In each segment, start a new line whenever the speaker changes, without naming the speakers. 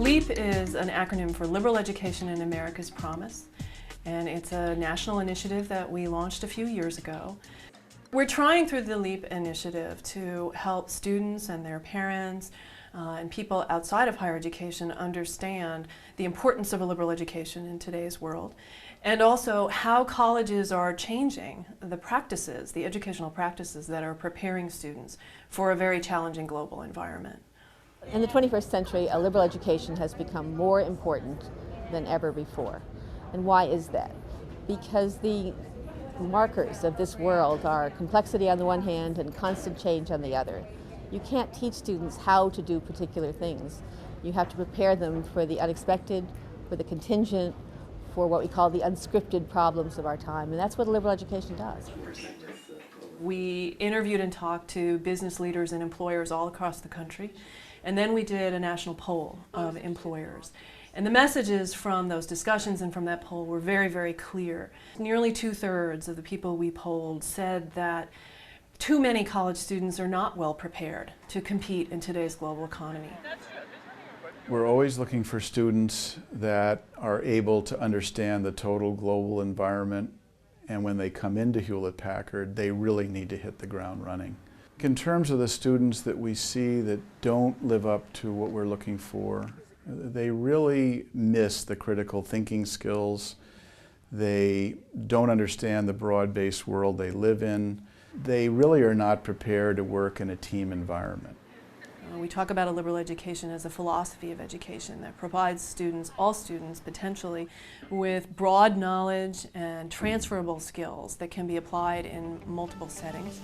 LEAP is an acronym for Liberal Education in America's Promise, and it's a national initiative that we launched a few years ago. We're trying through the LEAP initiative to help students and their parents and people outside of higher education understand the importance of a liberal education in today's world, and also how colleges are changing the practices, the educational practices that are preparing students for a very challenging global environment.
In the 21st century, a liberal education has become more important than ever before. And why is that? Because the markers of this world are complexity on the one hand and constant change on the other. You can't teach students how to do particular things. You have to prepare them for the unexpected, for the contingent, for what we call the unscripted problems of our time, and that's what a liberal education does.
We interviewed and talked to business leaders and employers all across the country, and then we did a national poll of employers. And the messages from those discussions and from that poll were very, very clear. Nearly 2/3 of the people we polled said that too many college students are not well prepared to compete in today's global economy.
We're always looking for students that are able to understand the total global environment, and when they come into Hewlett-Packard, they really need to hit the ground running. In terms of the students that we see that don't live up to what we're looking for, they really miss the critical thinking skills. They don't understand the broad-based world they live in. They really are not prepared to work in a team environment.
We talk about a liberal education as a philosophy of education that provides students, all students potentially, with broad knowledge and transferable skills that can be applied in multiple settings.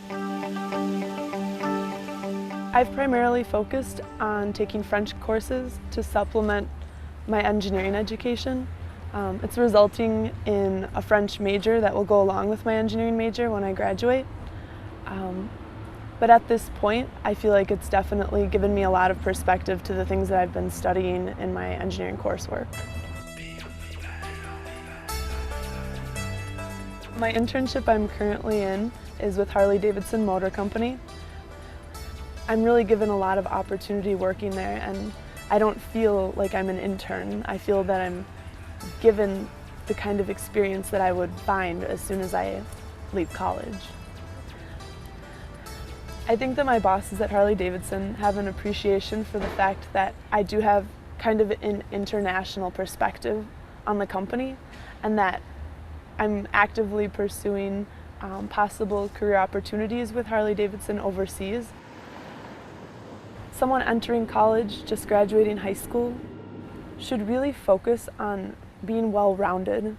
I've primarily focused on taking French courses to supplement my engineering education. It's resulting in a French major that will go along with my engineering major when I graduate. But at this point, I feel like it's definitely given me a lot of perspective to the things that I've been studying in my engineering coursework. My internship I'm currently in is with Harley-Davidson Motor Company. I'm really given a lot of opportunity working there, and I don't feel like I'm an intern. I feel that I'm given the kind of experience that I would find as soon as I leave college. I think that my bosses at Harley-Davidson have an appreciation for the fact that I do have kind of an international perspective on the company, and that I'm actively pursuing possible career opportunities with Harley-Davidson overseas. Someone entering college, just graduating high school, should really focus on being well-rounded,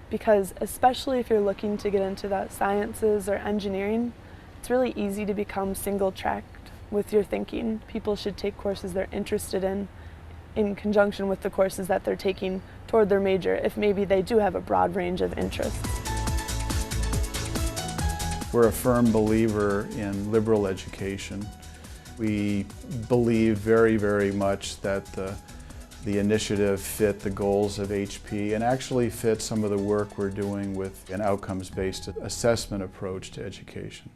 because especially if you're looking to get into the sciences or engineering, it's really easy to become single-tracked with your thinking. People should take courses they're interested in conjunction with the courses that they're taking toward their major, if maybe they do have a broad range of interests.
We're a firm believer in liberal education. We believe very, very much that the initiative fit the goals of HP and actually fit some of the work we're doing with an outcomes-based assessment approach to education.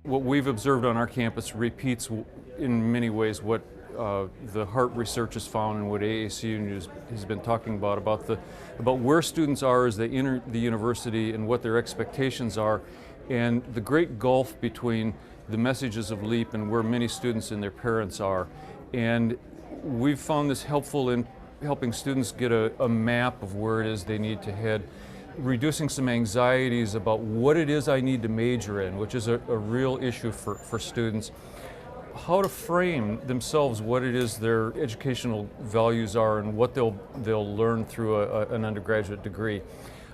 What we've observed on our campus repeats in many ways what the Hart research has found and what AACU has been talking about where students are as they enter the university and what their expectations are, and the great gulf between the messages of LEAP and where many students and their parents are. And we've found this helpful in helping students get a map of where it is they need to head, reducing some anxieties about what it is I need to major in, which is a real issue for students. How to frame themselves what it is their educational values are and what they'll learn through an undergraduate degree.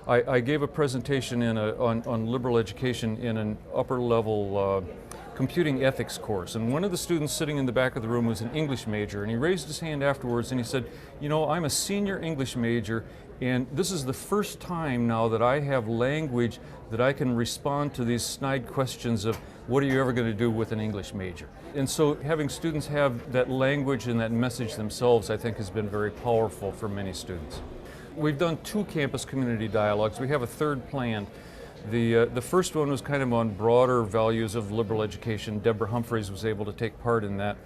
I gave a presentation on liberal education in an upper level computing ethics course, and one of the students sitting in the back of the room was an English major, and he raised his hand afterwards and he said, you know, I'm a senior English major, and this is the first time now that I have language that I can respond to these snide questions of what are you ever going to do with an English major. And so having students have that language and that message themselves, I think, has been very powerful for many students. We've done 2 campus community dialogues. We have a third planned. The first one was kind of on broader values of liberal education. Deborah Humphreys was able to take part in that.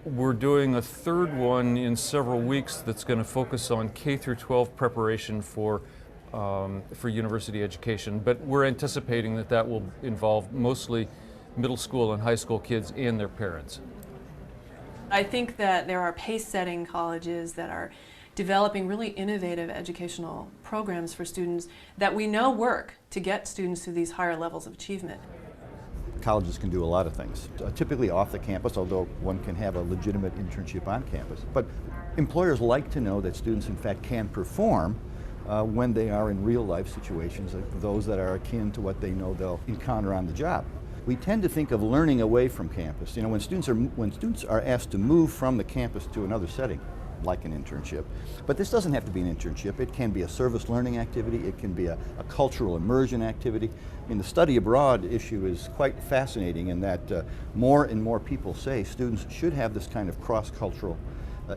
we're doing a third one in several weeks that's going to focus on K through 12 preparation for university education, but we're anticipating that that will involve mostly middle school and high school kids and their parents.
I think that there are pace-setting colleges that are developing really innovative educational programs for students that we know work to get students to these higher levels of achievement.
Colleges can do a lot of things, typically off the campus, although one can have a legitimate internship on campus. But employers like to know that students in fact can perform when they are in real life situations, like those that are akin to what they know they'll encounter on the job. We tend to think of learning away from campus. You know, when students are asked to move from the campus to another setting, like an internship. But this doesn't have to be an internship. It can be a service learning activity. It can be a cultural immersion activity. I mean, the study abroad issue is quite fascinating in that more and more people say students should have this kind of cross-cultural,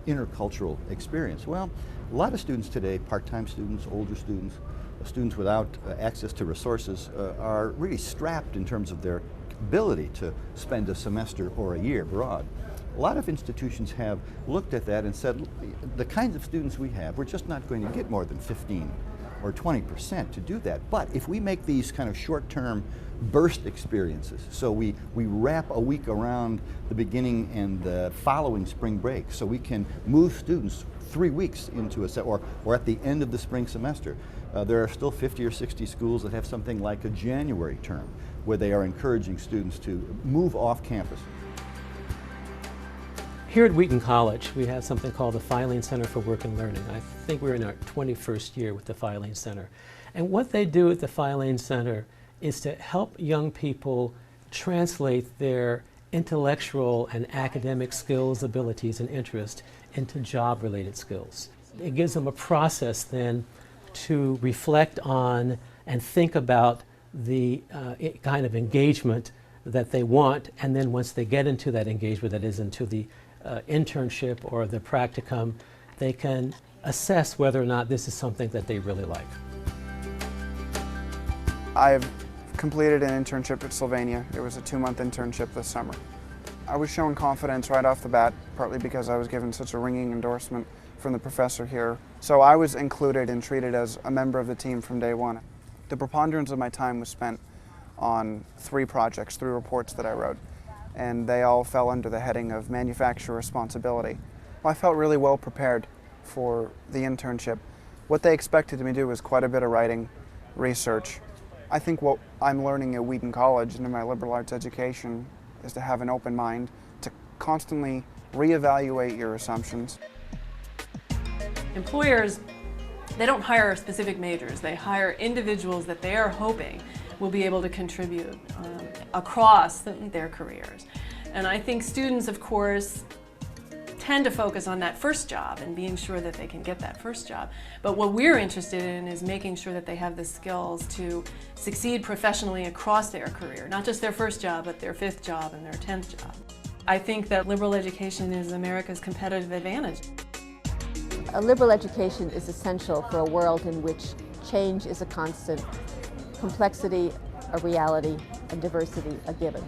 intercultural experience. Well, a lot of students today, part-time students, older students, students without access to resources are really strapped in terms of their ability to spend a semester or a year abroad. A lot of institutions have looked at that and said, the kinds of students we have, we're just not going to get more than 15 or 20% to do that. But if we make these kind of short-term burst experiences, so we wrap a week around the beginning and the following spring break, so we can move students 3 weeks into a set, or at the end of the spring semester. There are still 50 or 60 schools that have something like a January term, where they are encouraging students to move off campus.
Here at Wheaton College, we have something called the Filing Center for Work and Learning. I think we're in our 21st year with the Filing Center. And what they do at the Filing Center is to help young people translate their intellectual and academic skills, abilities, and interests into job-related skills. It gives them a process then to reflect on and think about the kind of engagement that they want, and then once they get into that engagement, that is into the internship or the practicum, they can assess whether or not this is something that they really like.
I've completed an internship at Sylvania. It was a 2-month internship this summer. I was shown confidence right off the bat, partly because I was given such a ringing endorsement from the professor here. So I was included and treated as a member of the team from day one. The preponderance of my time was spent on 3 projects, 3 reports that I wrote, and they all fell under the heading of manufacturer responsibility. I felt really well prepared for the internship. What they expected me to do was quite a bit of writing, research. I think what I'm learning at Wheaton College and in my liberal arts education is to have an open mind, to constantly reevaluate your assumptions.
Employers, they don't hire specific majors. They hire individuals that they are hoping will be able to contribute across their careers. And I think students, of course, tend to focus on that first job and being sure that they can get that first job. But what we're interested in is making sure that they have the skills to succeed professionally across their career, not just their first job, but their 5th job and their 10th job. I think that liberal education is America's competitive advantage.
A liberal education is essential for a world in which change is a constant, complexity a reality, and diversity a given.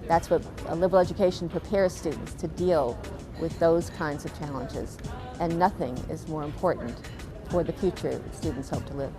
That's what a liberal education prepares students to deal with those kinds of challenges, and nothing is more important for the future that students hope to live.